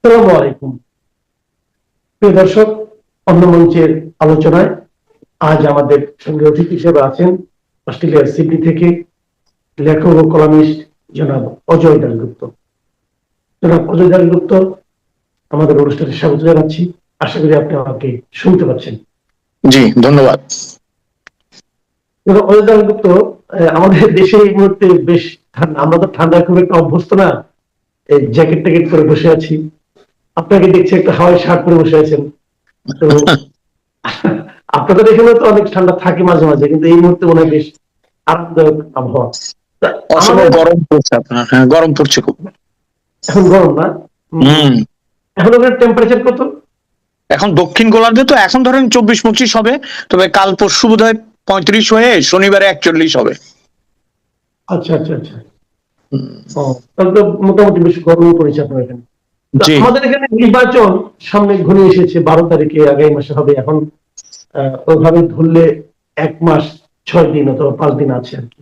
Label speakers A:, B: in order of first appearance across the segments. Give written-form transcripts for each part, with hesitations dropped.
A: আসসালামু আলাইকুম। প্রিয় দর্শক, অন্য মঞ্চের আলোচনায় আজ আমাদের সঙ্গে অতিথি হিসেবে আছেন অস্ট্রেলিয়ার সিডনি থেকে লেখক ও কলামিস্ট জনাব অজয় দাশগুপ্ত। জনাব অজয় দাশগুপ্ত, আমাদের অনুষ্ঠানে স্বাগত জানাচ্ছি। আশা করি আপনি আমাকে শুনতে পাচ্ছেন।
B: জি, ধন্যবাদ।
A: জনাব অজয় দাশগুপ্ত, আমাদের দেশে এই মুহূর্তে বেশ ঠান্ডা, আমরা তো ঠান্ডায় খুব একটা অভ্যস্ত না। এই জ্যাকেট ট্যাকেট পরে বসে আছি, আপনাকে দেখছি একটা হাওয়াই শার্ট পরে বসে আছেন। তো আপনাদের এখানে তো অনেক ঠান্ডা থাকে মাঝে মাঝে, কিন্তু এই মুহূর্তে মনে হয় বেশ আরামদায়ক আবহাওয়া।
B: অসম্ভব গরম পড়ছে আপনার। হ্যাঁ, গরম পড়ছে খুব।
A: এখন গরম না?
B: হুম।
A: এখন আপনার টেম্পারেচার কত?
B: এখন দক্ষিণ গোলার্ধে তো এখন ধরেন 24-25 হবে, তবে কাল পরশু বোধহয় 35 হয়ে শনিবারে 41 হবে।
A: আচ্ছা আচ্ছা আচ্ছা। তাহলে তো মোটামুটি বেশ গরম পড়েছে আপনার এখানে। আমাদের এখানে নির্বাচন সামনে ঘনিয়ে এসেছে, 12 তারিখে আগামী মাসে হবে। এখন ওইভাবে ধরলে 1 মাস 6 দিন অথবা 5 দিন আছে আর কি।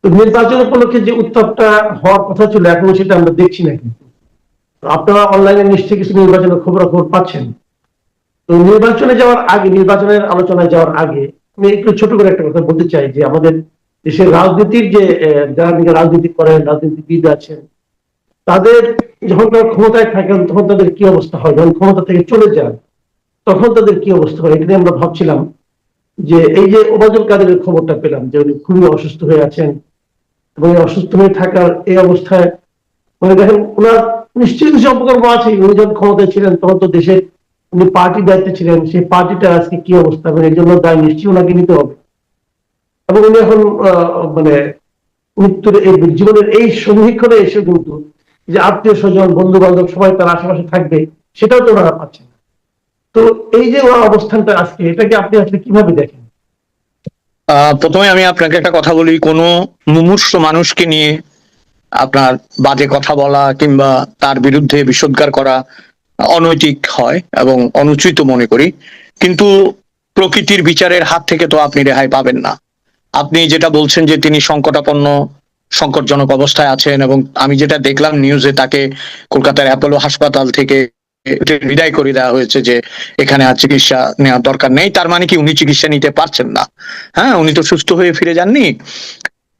A: তো নির্বাচন উপলক্ষে যে উত্তাপটা হওয়ার কথা ছিল, এখন সেটা আমরা দেখছি না। কিন্তু আপনারা অনলাইনে নিশ্চয়ই কিছু নির্বাচনের খবরাখবর পাচ্ছেন। তো নির্বাচনে যাওয়ার আগে, নির্বাচনের আলোচনায় যাওয়ার আগে আমি একটু ছোট করে একটা কথা বলতে চাই যে আমাদের দেশের রাজনীতির যে যারা রাজনীতি করেন, রাজনীতিবিদ আছেন, তাদের যখন তারা ক্ষমতায় থাকেন তখন তাদের কি অবস্থা হয়, যখন ক্ষমতা থেকে চলে যান তখন তাদের কি অবস্থা হয়। এটা নিয়ে আমরা ভাবছিলাম যে এই যে ওবায়দুল কাদেরের খবরটা পেলাম যে উনি খুবই অসুস্থ হয়ে আছেন, এবং অসুস্থ হয়ে থাকার এই অবস্থায় মানে দেখেন ওনার নিশ্চয়ই কিছু অপকর্ম আছে। উনি যখন ক্ষমতায় ছিলেন তখন তো দেশের উনি পার্টির দায়িত্বে ছিলেন, সেই পার্টিটা আজকে কি অবস্থা, এবং এর জন্য দায় নিশ্চয়ই ওনাকে নিতে হবে। এবং উনি এখন মানে মৃত্যুর এই জীবনের এই সন্ধিক্ষণে এসে কিন্তু যে আত্মীয় স্বজন বন্ধু বান্ধব সবাই তার আশেপাশে থাকবে, সেটাও তো ওনারা পাচ্ছেন না। তো এই যে ওনার অবস্থানটা আজকে, এটাকে আপনি আসলে কিভাবে দেখেন?
B: প্রথমে আমি আপনাকে একটা কথা বলি, কোনো মুমূর্ষু মানুষকে নিয়ে আপনার বাজে কথা বলা কিংবা তার বিরুদ্ধে বিষোদ্গার করা অনৈতিক হয় এবং অনুচিত মনে করি। কিন্তু প্রকৃতির বিচারের হাত থেকে তো আপনি রেহাই পাবেন না। আপনি যেটা বলছেন যে তিনি সংকটাপন্ন, সংকটজনক অবস্থায় আছেন, এবং আমি যেটা দেখলাম নিউজে, তাকে কলকাতার অ্যাপোলো হাসপাতাল থেকে বিদায় করে দেওয়া হয়েছে যে এখানে আর চিকিৎসা নেওয়ার দরকার নেই। তার মানে কি উনি চিকিৎসা নিতে পারছেন না? হ্যাঁ, উনি তো সুস্থ হয়ে ফিরে যাননি।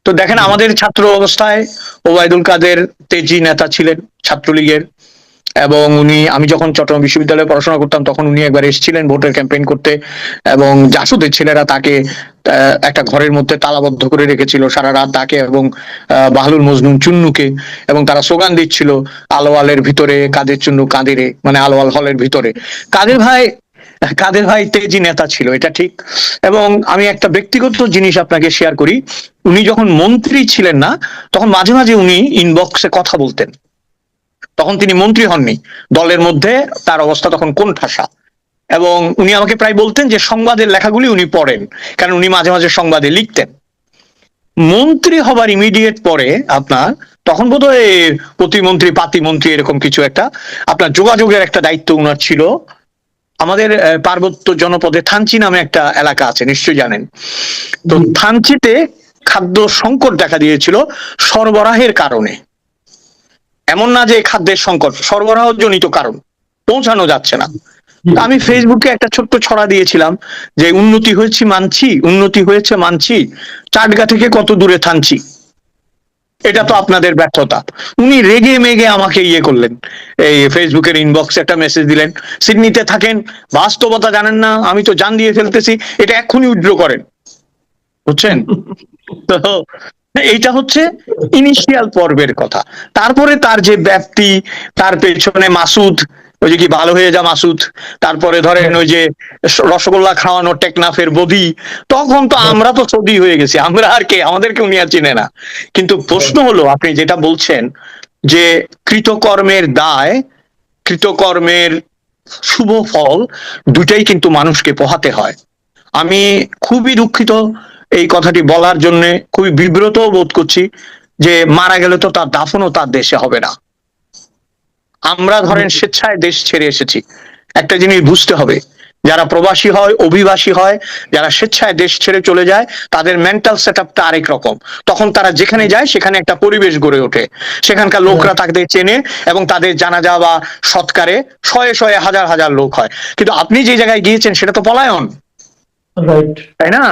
B: তো দেখেন, আমাদের ছাত্র অবস্থায় ওবায়দুল কাদের তেজি নেতা ছিলেন ছাত্রলীগের, এবং আমি যখন চট্টগ্রাম বিশ্ববিদ্যালয়ে পড়াশোনা করতাম তখন উনি একবার এসেছিলেন ভোটের ক্যাম্পেইন করতে, এবং জাসদের ছেলেরা তাকে একটা ঘরের মধ্যে তালাবদ্ধ করে রেখেছিল সারা রাত, তাকে এবং বাহলুল মজনুন চুন্নুকে, এবং তারা স্লোগান দিচ্ছিল আলোয়ালের ভিতরে কাদের চুন্নু কাঁদেরে, মানে আলোয়াল হলের ভিতরে। কাদের ভাই তেজি নেতা ছিল, এটা ঠিক। এবং আমি একটা ব্যক্তিগত জিনিস আপনাকে শেয়ার করি, উনি যখন মন্ত্রী ছিলেন না তখন মাঝে মাঝে উনি ইনবক্সে কথা বলতেন। তখন তিনি মন্ত্রী হননি, দলের মধ্যে তার অবস্থা তখন কোণঠাসা, এবং উনি আমাকে প্রায় বলতেন যে সংবাদের লেখাগুলি উনি পড়েন, কারণ উনি মাঝে মাঝে সংবাদে লিখতেন। মন্ত্রী হবার ইমিডিয়েট পরে আপনার তখন বোধহয় প্রতিমন্ত্রী পাতিমন্ত্রী এরকম কিছু একটা আপনার যোগাযোগের একটা দায়িত্ব উনার ছিল। আমাদের পার্বত্য জনপদে থানচি নামে একটা এলাকা আছে, নিশ্চয়ই জানেন। তো থানচিতে খাদ্য সংকট দেখা দিয়েছিল সরবরাহের কারণে। এমন না যে খাদ্যের সংকট, সরবরাহ জনিত কারণ, পৌঁছানো যাচ্ছে না। আমি ফেসবুকে একটা ছোট্ট ছড়া দিয়েছিলাম যে উন্নতি হয়েছে মানছি, চাটগা থেকে কত দূরে থানচি, এটা তো আপনাদের ব্যর্থতা। উনি রেগে মেগে আমাকে করলেন, এই ফেসবুকের ইনবক্সে একটা মেসেজ দিলেন, সিডনিতে থাকেন, বাস্তবতা জানেন না, আমি তো জান দিয়ে ফেলতেছি, এটা এক্ষুনি উইথড্র করেন। বুঝছেন তো? এইটা হচ্ছে ইনিশিয়াল পর্বের কথা। তারপরে তার যে ব্যাপ্তি, তার পেছনে মাসুদ, ওই যে কি ভালো হয়ে যা মাসুদ, তারপরে ধরেন ওই যে রসগোল্লা খাওয়ানো টেকনাফের বদি, তখন তো আমরা তো সৌদি হয়ে গেছি, আমরা আর কে, আমাদেরকে উনি আর চিনে না। কিন্তু প্রশ্ন হলো, আপনি যেটা বলছেন যে কৃতকর্মের দায়, কৃতকর্মের শুভ ফল, দুটাই কিন্তু মানুষকে পোহাতে হয়। আমি খুবই দুঃখিত এই কথাটি বলার জন্য, খুবই বিব্রত বোধ করছি যে মারা গেলে তো তার দাফনও তার দেশে হবে না। আমরা ধরেন স্বেচ্ছায় দেশ ছেড়ে এসেছি, একটা জিনিস বুঝতে হবে যারা প্রবাসী হয়, অভিবাসী হয়, যারা স্বেচ্ছায় দেশ ছেড়ে চলে যায়, তাদের মেন্টাল সেট আপটা আরেক রকম। তখন তারা যেখানে যায় সেখানে একটা পরিবেশ গড়ে ওঠে, সেখানকার লোকরা তাদের চেনে এবং তাদের জানাজা বা সৎকারে শয়ে শয়ে হাজার হাজার লোক হয়। কিন্তু আপনি যে জায়গায় গিয়েছেন সেটা তো পলায়ন,
A: রাইট।
B: তাই না?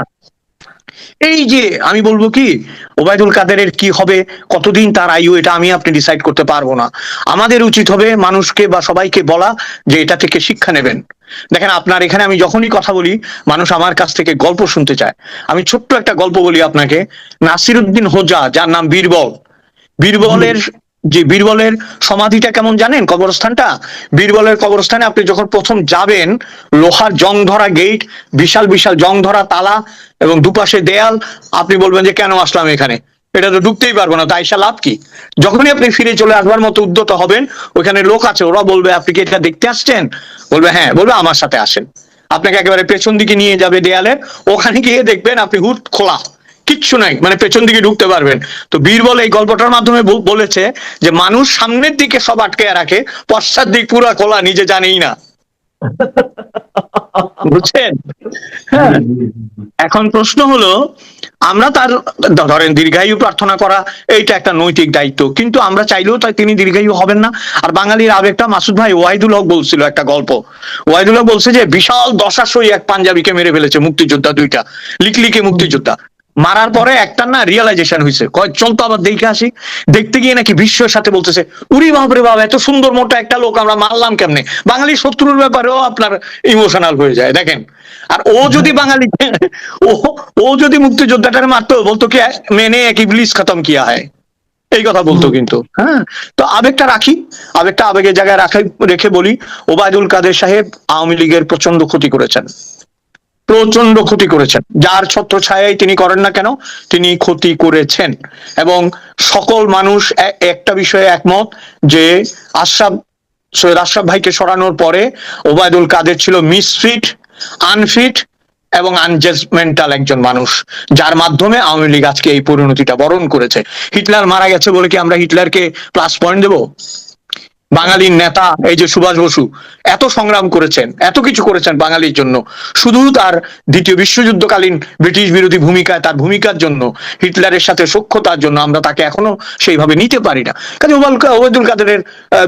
B: এই যে আমি বলবো কি, ওবায়দুল কাদেরের কি হবে, কতদিন তার আয়ু, এটা আমি আপনি ডিসাইড করতে পারবো না। আমাদের উচিত হবে মানুষকে বা সবাইকে বলা যে এটা থেকে শিক্ষা নেবেন। দেখেন, আপনার এখানে আমি যখনই কথা বলি মানুষ আমার কাছ থেকে গল্প শুনতে চায়। আমি ছোট্ট একটা গল্প বলি আপনাকে। নাসিরউদ্দিন হোজা, যার নাম বীরবল, বীরবলের বীরবলের সমাধিটা কেমন জানেন? কবরস্থানটা, বীরবলের কবরস্থানে আপনি যখন প্রথম যাবেন, লোহার জং ধরা গেট, বিশাল বিশাল জং ধরা তালা এবং দুপাশে দেয়াল। আপনি বলবেন যে কেন আসলাম এখানে, এটা তো ঢুকতেই পারবো না, তাই লাভ কি? যখনই আপনি ফিরে চলে আসবার মতো উদ্যত হবেন, ওখানে লোক আছে, ওরা বলবে আপনি কি এটা দেখতে আসছেন? বলবে হ্যাঁ, বলবে আমার সাথে আসেন। আপনাকে একেবারে পেছন দিকে নিয়ে যাবে দেয়ালের, ওখানে গিয়ে দেখবেন আপনি হুট খোলা, কিচ্ছু নাই, মানে পেছন দিকে ঢুকতে পারবেন। তো বীরবল এই গল্পটার মাধ্যমে বলেছে যে মানুষ সামনের দিকে সব আটকে রাখে, পশ্চাৎ দিক পুরো খোলা, নিজে জানেই না। বুঝছেন? হ্যাঁ। এখন প্রশ্ন হলো, আমরা তার ধরেন দীর্ঘায়ু প্রার্থনা করা এইটা একটা নৈতিক দায়িত্ব, কিন্তু আমরা চাইলেও তাই তিনি দীর্ঘায়ু হবেন না। আর বাঙালির আবেগটা, মাসুদ ভাই, ওয়াহিদুল হক বলছিল একটা গল্প। ওয়াহিদুল হক বলছে যে বিশাল দশাশই এক পাঞ্জাবিকে মেরে ফেলেছে মুক্তিযোদ্ধা দুইটা, লিকলিকে মুক্তিযোদ্ধা। মারার পরে একটা না রিয়েলাইজেশন হয়েছে, কয় চল তো আবার দেখে আসি। দেখতে গিয়ে নাকি বিস্ময়ের সাথে বলতেছে, উরি বাপরে বাবা, এত সুন্দর মোটা একটা লোক আমরা মারলাম কেমনে। বাঙালি শত্রুর ব্যাপারেও আপনার ইমোশনাল হয়ে যায়, দেখেন। আর ও যদি বাঙালি, ও যদি মুক্তিযোদ্ধাটার মারতো, বলতো কি মেনে এক ইবলিস খতম কিয়া হয়, এই কথা বলতো কিন্তু। হ্যাঁ, তো আবেগটা রাখি, আবেগটা আবেগের জায়গায় রেখে বলি, ওবায়দুল কাদের সাহেব আওয়ামী লীগের প্রচন্ড ক্ষতি করেছেন, প্রচন্ড ক্ষতি করেছেন। যার ছত্র ছায়াই তিনি করেন না কেন, তিনি ক্ষতি করেছেন। এবং সকল মানুষ একটা বিষয়ে একমত যে সৈয়দ আশরাফ ভাইকে সরানোর পরে ওবায়দুল কাদের ছিল মিসফিট, আনফিট এবং আনজাজমেন্টাল একজন মানুষ, যার মাধ্যমে আওয়ামী লীগ আজকে এই পরিণতিটা বরণ করেছে। হিটলার মারা গেছে বলে কি আমরা হিটলারকে প্লাস পয়েন্ট দেবো? বাঙালির নেতা এই যে সুভাষ বসু এত সংগ্রাম করেছেন, এত কিছু করেছেন বাঙালির জন্য, শুধু তার দ্বিতীয় বিশ্বযুদ্ধকালীন ব্রিটিশ বিরোধী ভূমিকায়, তার ভূমিকার জন্য, হিটলারের সাথে সখ্যতার জন্য আমরা তাকে এখনো সেইভাবে নিতে পারি না। কাজে ওবায়দুল কাদেরের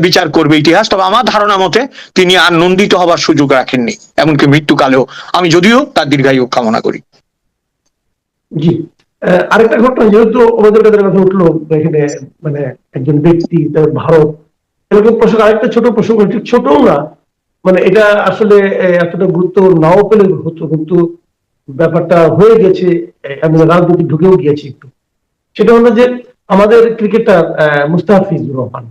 B: বিচার করবে ইতিহাস। তবে আমার ধারণা মতে তিনি আর নন্দিত হবার সুযোগ রাখেননি, এমনকি মৃত্যুকালেও। আমি যদিও তার দীর্ঘায়ু কামনা করি।
A: জি, আরেকটা ঘটনা, যেহেতু ওবায়দুল কাদেরের কথা উঠলো এখানে, মানে একজন ব্যক্তি, তার ভারত, এরকম প্রসঙ্গ, আরেকটা ছোট প্রসঙ্গ, ঠিক ছোটও না, মানে এটা আসলে এতটা গুরুত্ব নাও পেলে হতো, কিন্তু ব্যাপারটা হয়ে গেছে, আমি রাজনীতি ঢুকেও গিয়েছি একটু। সেটা হলো যে আমাদের ক্রিকেটার মুস্তাফিজুর রহমান,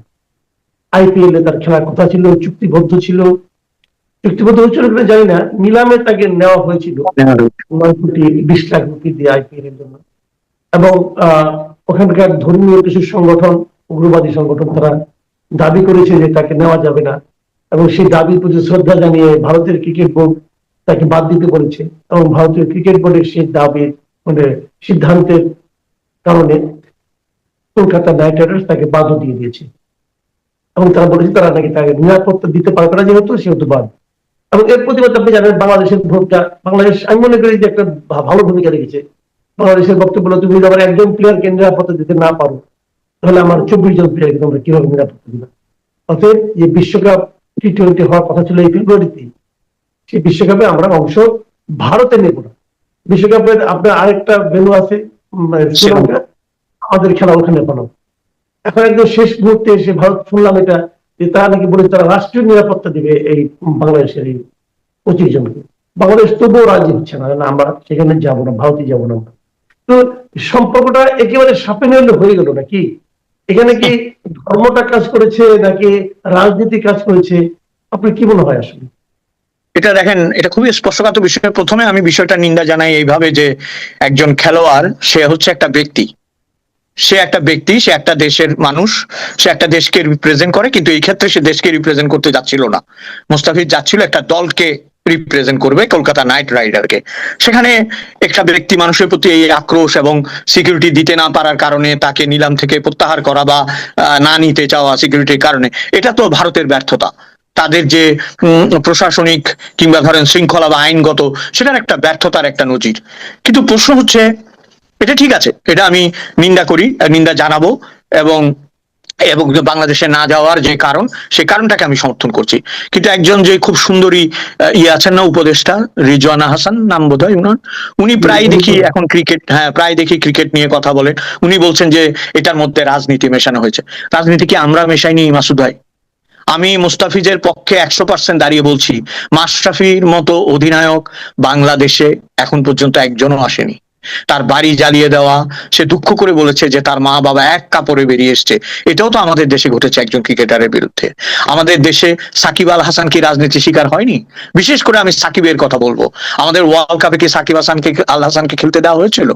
A: আইপিএল এ তার খেলার কথা ছিল, চুক্তিবদ্ধ হয়েছিল কিনা জানি না, নিলামে তাকে নেওয়া হয়েছিল 9 কোটি 20 লাখ রুপি দিয়ে আইপিএল এর জন্য। এবং ওখানকার ধর্মীয় কিছু সংগঠন, উগ্রবাদী সংগঠন, তারা দাবি করেছে যে তাকে নেওয়া যাবে না, এবং সেই দাবির প্রতি শ্রদ্ধা জানিয়ে ভারতের ক্রিকেট বোর্ড তাকে বাদ দিতে বলেছে। এবং ভারতীয় ক্রিকেট বোর্ডের সেই দাবির, মানে সিদ্ধান্তের কারণে কলকাতা নাইট রাইডার্স তাকে বাদও দিয়ে দিয়েছে। এবং তারা বলেছে তারা নাকি তাকে নিরাপত্তা দিতে পারবে না, সেহেতু বাদ। এবং এর প্রতিবাদ আপনি জানেন, বাংলাদেশের ভোটটা, বাংলাদেশ আমি মনে করি যে একটা ভালো ভূমিকা রেখেছে। বাংলাদেশের বক্তব্য হলো, তুমি যখন একজন প্লেয়ারকে নিরাপত্তা দিতে না পারো, তাহলে আমার 24 জন প্লেয়ারকে তোমরা কিভাবে নিরাপত্তা দিবে? অতএব যে বিশ্বকাপ T20 হওয়ার কথা ছিল এই ফেব্রুয়ারিতে, সেই বিশ্বকাপে আমরা অংশ ভারতে নেব না। বিশ্বকাপের আপনার আরেকটা ভেন্যু আছে শ্রীলঙ্কা, আমাদের খেলা ওখানে বানাবো। এখন একদম শেষ মুহূর্তে এসে ভারত শুনলাম এটা, যে তারা নাকি বলে তারা রাষ্ট্রীয় নিরাপত্তা দিবে এই বাংলাদেশের এই 25 জনকে। বাংলাদেশ তবুও রাজি হচ্ছে না, আমরা সেখানে যাবো না, ভারতে যাবো না। তো সম্পর্কটা একেবারে সাপে নেড়ে হয়ে গেল নাকি? এখানে কি ধর্মটা কাজ করেছে নাকি রাজনীতি কাজ করেছে? আপনার কি মনে হয় আসলে?
B: এটা দেখেন, এটা খুবই স্পর্শকাতর বিষয়। প্রথমে আমি বিষয়টা নিন্দা জানাই এইভাবে যে একজন খেলোয়াড়, সে হচ্ছে একটা ব্যক্তি, সে একটা দেশের মানুষ, সে একটা দেশকে রিপ্রেজেন্ট করে, কিন্তু এই ক্ষেত্রে সে দেশকে রিপ্রেজেন্ট করতে যাচ্ছিল না। মুস্তাফিজ যাচ্ছিল একটা দলকে রিপ্রেজেন্ট করবে, কলকাতা নাইট রাইডারকে। সেখানে একটা ব্যক্তি মানুষের প্রতি এই আক্রোশ এবং সিকিউরিটি দিতে না পারার কারণে তাকে নিলাম থেকে প্রত্যাহার করা বা না নিতে চাওয়া সিকিউরিটির কারণে, এটা তো ভারতের ব্যর্থতা। তাদের যে প্রশাসনিক কিংবা ধরেন শৃঙ্খলা বা আইনগত, সেটার একটা ব্যর্থতার একটা নজির। কিন্তু প্রশ্ন হচ্ছে, এটা ঠিক আছে, এটা আমি নিন্দা করি, নিন্দা জানাবো, এবং এবং বাংলাদেশে না যাওয়ার যে কারণ, সেই কারণটাকে আমি সমর্থন করছি। কিন্তু একজন যে খুব সুন্দরী ইয়ে আছেন না, উপদেষ্টা রিজওয়ানা হাসান নাম বোধহয় উনার, উনি প্রায় দেখি এখন ক্রিকেট, হ্যাঁ প্রায় দেখি ক্রিকেট নিয়ে কথা বলেন। উনি বলছেন যে এটার মধ্যে রাজনীতি মেশানো হয়েছে। রাজনীতি কি আমরা মেশাইনি মাসুদ ভাই? আমি মুস্তাফিজের পক্ষে 100% দাঁড়িয়ে বলছি, মাশরাফির মতো অধিনায়ক বাংলাদেশে এখন পর্যন্ত একজনও আসেনি। তার বাড়ি জ্বালিয়ে দেওয়া, সে দুঃখ করে বলেছে যে তার মা বাবা এক কাপড়ে বেরিয়ে এসছে, এটাও তো আমাদের দেশে ঘটেছে একজন ক্রিকেটারের বিরুদ্ধে। আমাদের দেশে সাকিব আল হাসান কি রাজনীতি শিকার হয়নি? বিশেষ করে আমি সাকিবের কথা বলবো, আমাদের ওয়ার্ল্ড কাপে কি সাকিব আল হাসানকে খেলতে দেওয়া হয়েছিল?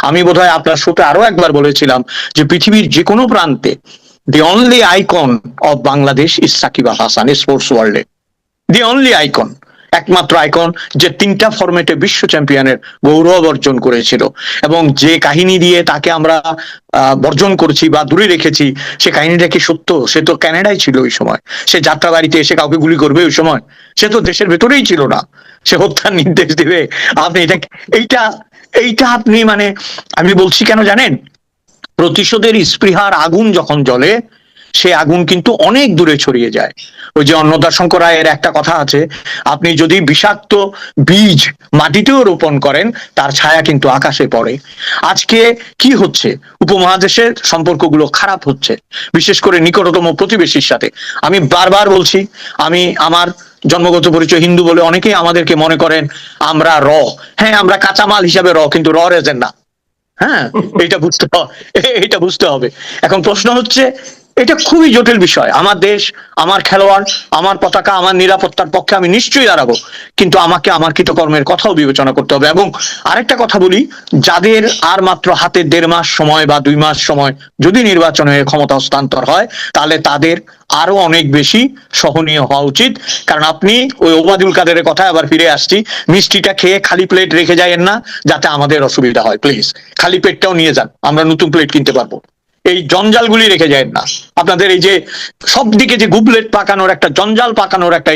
B: আমি বোধহয় আপনার শোতে আরো একবার বলেছিলাম যে পৃথিবীর যে কোনো প্রান্তে the only icon of Bangladesh is Sakib Al Hasan sports ওয়ার্ল্ডে, the only icon, একমাত্র আইকন যে 3টা ফরম্যাটে বিশ্ব চ্যাম্পিয়নের গৌরব অর্জন করেছিল। এবং যে কাহিনী দিয়ে তাকে আমরা বর্জন করছি বা দূরে রেখেছি, সে কাহিনীটা কি সত্য? সে তো কানাডায় ছিল ওই সময়, সে যাত্রা বাড়িতে এসে কাউকে গুলি করবে ওই সময়? সে তো দেশের ভেতরেই ছিল না, সে হত্যার নির্দেশ দেবে? আপনি এইটা এইটা আপনি মানে, আমি বলছি কেন জানেন, প্রতিশোধের স্পৃহার আগুন যখন জ্বলে, সে আগুন কিন্তু অনেক দূরে ছড়িয়ে যায়। ওই যে অন্নদাশঙ্কর রায়ের একটা কথা আছে, আপনি যদি বিষাক্ত বীজ মাটিতেও রোপণ করেন, তার ছায়া কিন্তু আকাশে পড়ে। আজকে কি হচ্ছে, উপমহাদেশের সম্পর্কগুলো খারাপ হচ্ছে, বিশেষ করে নিকটতম প্রতিবেশীর সাথে। আমি বারবার বলছি, আমি আমার জন্মগত পরিচয় হিন্দু বলে অনেকেই আমাদেরকে মনে করেন আমরা হ্যাঁ আমরা কাঁচামাল হিসাবে কিন্তু রেজেন না। হ্যাঁ, এটা বুঝতে হবে। এখন প্রশ্ন হচ্ছে, এটা খুবই জটিল বিষয়। আমার দেশ, আমার খেলোয়াড়, আমার পতাকা, আমার নিরাপত্তার পক্ষে আমি নিশ্চয়ই দাঁড়াবো, কিন্তু আমাকে আমার কৃতকর্মের কথাও বিবেচনা করতে হবে। এবং আরেকটা কথা বলি, যাদের আর মাত্র হাতে 1.5 মাস সময় বা 2 মাস সময় যদি নির্বাচনের ক্ষমতা হস্তান্তর হয়, তাহলে তাদের আরো অনেক বেশি সহনীয় হওয়া উচিত। কারণ আপনি ওই ওবায়দুল কাদেরের কথায় আবার ফিরে আসছি, মিষ্টিটা খেয়ে খালি প্লেট রেখে যায়েন না, যাতে আমাদের অসুবিধা হয়। প্লিজ খালি পেটটাও নিয়ে যান, আমরা নতুন প্লেট কিনতে পারবো। এই জঞ্জালগুলি রেখে যায় না আপনাদের। এই যে সব দিকে যে গুবলেট পাকানোর একটা জঞ্জাল পাকানোর একটা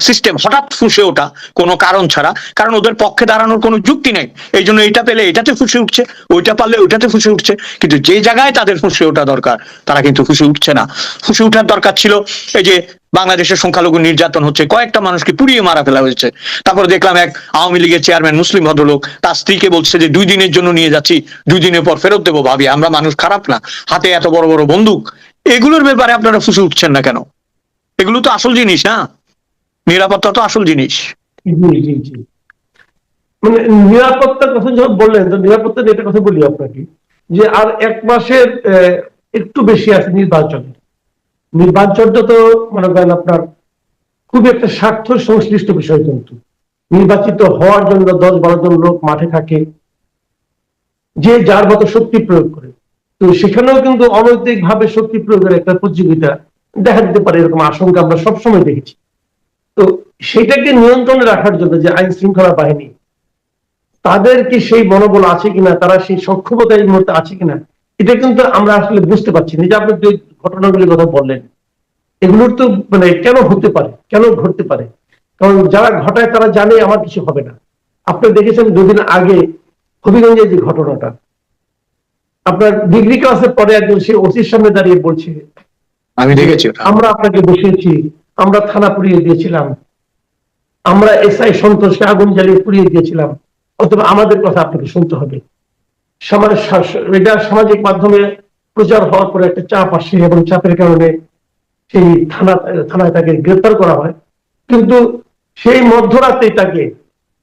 B: সিস্টেম হঠাৎ ফুসে ওঠা কোনো কারণ ছাড়া, কারণ ওদের পক্ষে দাঁড়ানোর কোনো যুক্তি নেই, এই জন্য এটা পেলে এটাতে ফুসে উঠছে, ওইটা পারলে ওইটাতে ফুসে উঠছে। কিন্তু যে জায়গায় তাদের ফুসে ওঠা দরকার, তারা কিন্তু ফুসে উঠছে না। ফুসে ওঠার দরকার ছিল, এই যে বাংলাদেশের সংখ্যালঘু নির্যাতন হচ্ছে, কয়েকটা মানুষকে পুড়িয়ে মারা ফেলা হয়েছে। তারপরে দেখলাম এক আওয়ামী লীগের চেয়ারম্যান মুসলিম ভদ্রলোক তার স্ত্রীকে বলছে যে 2 দিনের জন্য নিয়ে যাচ্ছি, 2 দিনের পর ফেরত দেবো। ভাবি, আমরা মানুষ খারাপ না? হাতে এত বড় বড় বন্দুক, এগুলোর ব্যাপারে আপনারা ফুসে উঠছেন না কেন? এগুলো তো আসল জিনিস না, নিরাপত্তা তো আসল জিনিস।
A: জি জি জি, মানে নিরাপত্তার কথা যখন বললেন, তো নিরাপত্তা নিয়ে একটা কথা বলি আপনাকে, যে আর 1 মাসের একটু বেশি আছে নির্বাচনে। নির্বাচনটা তো মনে করেন আপনার খুব একটা স্বার্থ সংশ্লিষ্ট বিষয়, কিন্তু নির্বাচিত হওয়ার জন্য 10-12 জন লোক মাঠে থাকে, যে যার মতো শক্তি প্রয়োগ করে। তো সেখানেও কিন্তু অনৈতিক ভাবে শক্তি প্রয়োগের একটা প্রতিযোগিতা দেখা দিতে পারে, এরকম আশঙ্কা আমরা সবসময় দেখেছি। তো সেটাকে নিয়ন্ত্রণে রাখার জন্য যে আইন শৃঙ্খলা বাহিনী, তাদের কি সেই মনোবল আছে কিনা, তারা সেই সক্ষমতা এই মুহূর্তে আছে কিনা, এটা কিন্তু আমরা আসলে বুঝতে পারছি না। যে আপনি যে ঘটনাগুলির কথা বললেন, এগুলোর তো মানে কেন হতে পারে, কেন ঘটতে পারে? কারণ যারা ঘটায় তারা জানে আমার কিছু হবে না। আপনি দেখেছেন 2 দিন আগে হবিগঞ্জের যে ঘটনাটা, আপনার ডিগ্রি ক্লাসের পরে একজন সে ওসির সামনে দাঁড়িয়ে বলছে,
B: আমি দেখেছি
A: আমরা আপনাকে বসিয়েছি, আমরা থানা পুড়িয়ে দিয়েছিলাম, আমরা এসআই সন্তোষকে আগুন জ্বালিয়ে পুড়িয়ে দিয়েছিলাম, অথবা আমাদের কথা আপনাকে শুনতে হবে। এটা সামাজিক মাধ্যমে প্রচার হওয়ার পরে একটা চাপ আসে, এবং চাপের কারণে সেই থানায় তাকে গ্রেপ্তার করা হয়। কিন্তু সেই মধ্যরাতে তাকে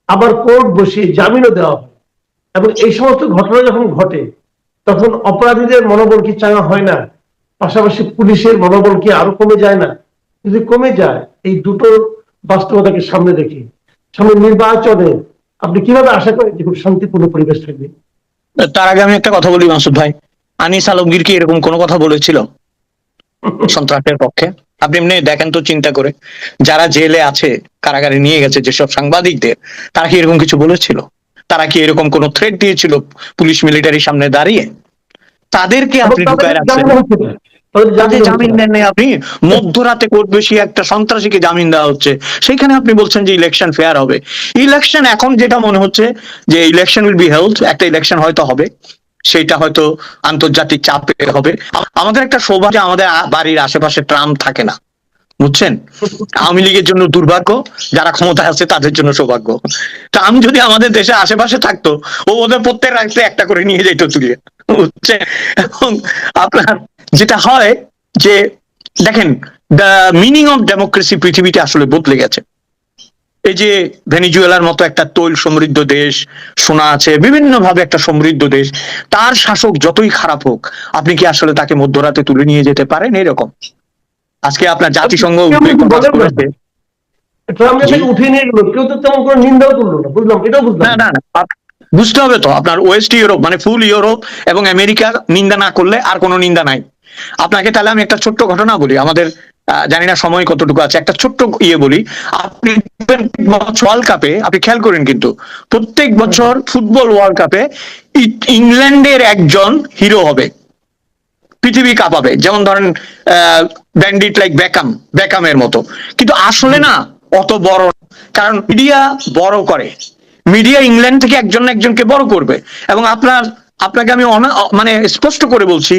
A: আবার কোর্ট বসিয়ে জামিনও দেওয়া হয়। এবং এই সমস্ত ঘটনা যখন ঘটে, তখন অপরাধীদের মনোবল কি চাঙা হয় না? পাশাপাশি পুলিশের মনোবল কি আরো কমে যায় না? যদি কমে যায়, এই দুটো বাস্তবতাকে সামনে রেখে সামনে নির্বাচনে আপনি কিভাবে আশা করেন যে খুব শান্তিপূর্ণ পরিবেশ থাকবে?
B: তার আগে আমি একটা কথা বলি মাসুদ ভাই, আনিস আলমগীর কি এরকম কোনো কথা বলেছিল সন্ত্রাসের পক্ষে? আপনি এমনি দেখেন তো, চিন্তা করে, যারা জেলে আছে, কারাগারে নিয়ে গেছে যেসব সাংবাদিকদের, তারা কি এরকম কিছু বলেছিল? তারা কি এরকম কোন থ্রেট দিয়েছিল পুলিশ মিলিটারির সামনে দাঁড়িয়ে? তাদেরকে আপনি ঢুকায় রাখছেন।
A: তাহলে
B: তাদের জামিন
A: জামিন
B: দেন নাই আপনি। মধ্যরাতে কোর্ট বেশি একটা সন্ত্রাসীকে জামিন দেওয়া হচ্ছে, সেখানে আপনি বলছেন যে ইলেকশন ফেয়ার হবে। ইলেকশন এখন যেটা মনে হচ্ছে যে ইলেকশন উইল বি হেল্ড, একটা ইলেকশন হয়তো হবে, সেটা হয়তো আন্তর্জাতিক চাপে হবে। আমাদের একটা সৌভাগ্য, আমাদের বাড়ির আশেপাশে ট্রাম থাকে না, বুঝছেন। আওয়ামী লীগের জন্য দুর্ভাগ্য, যারা ক্ষমতায় আছে তাদের জন্য সৌভাগ্য। ট্রাম যদি আমাদের দেশে আশেপাশে থাকতো, ও ওদের প্রত্যেক রাখতে একটা করে নিয়ে যেত তুলে, বুঝছেন। এবং আপনার যেটা হয় যে দেখেন, দ্য মিনিং অফ ডেমোক্রেসি পৃথিবীতে আসলে বদলে গেছে। এই যে ভেনিজুয়েলার মতো একটা তৈল সমৃদ্ধ দেশ, সোনা আছে, বিভিন্ন ভাবে একটা সমৃদ্ধ দেশ, তার শাসক যতই খারাপ হোক, আপনি কি আসলে তাকে মধ্যরাতে তুলে নিয়ে যেতে পারেন? এরকম আজকে আপনার জাতিসংঘ উদ্বেগ প্রকাশ করেছে।
A: ট্রাম্প
B: জি।
A: থেকে উঠিয়ে নিয়ে গেল, কেউ তো তেমন কোনো নিন্দাও করলো না, বুঝলাম, এটাও বুঝলাম
B: না না না, বুঝতে হবে তো, আপনার ওয়েস্ট ইউরোপ মানে ফুল ইউরোপ এবং আমেরিকার নিন্দা না করলে আর কোনো নিন্দা নাই। আপনাকে তাহলে আমি একটা ছোট্ট ঘটনা বলি, আমাদের জানি না সময় কতটুকু আছে, একটা ছোট্ট বলি। আপনি ওয়ার্ল্ড কাপে আপনি খেয়াল করেন, কিন্তু প্রত্যেক বছর ফুটবল ওয়ার্ল্ড কাপে ইংল্যান্ডের একজন হিরো হবে, পৃথিবী কাঁপাবে। যেমন ধরেন ব্যান্ডিট লাইক বেকামের মতো। কিন্তু আসলে না, অত বড় না। কারণ মিডিয়া বড় করে, মিডিয়া ইংল্যান্ড থেকে একজন না একজনকে বড় করবে। এবং আপনাকে আমি মানে স্পষ্ট করে বলছি,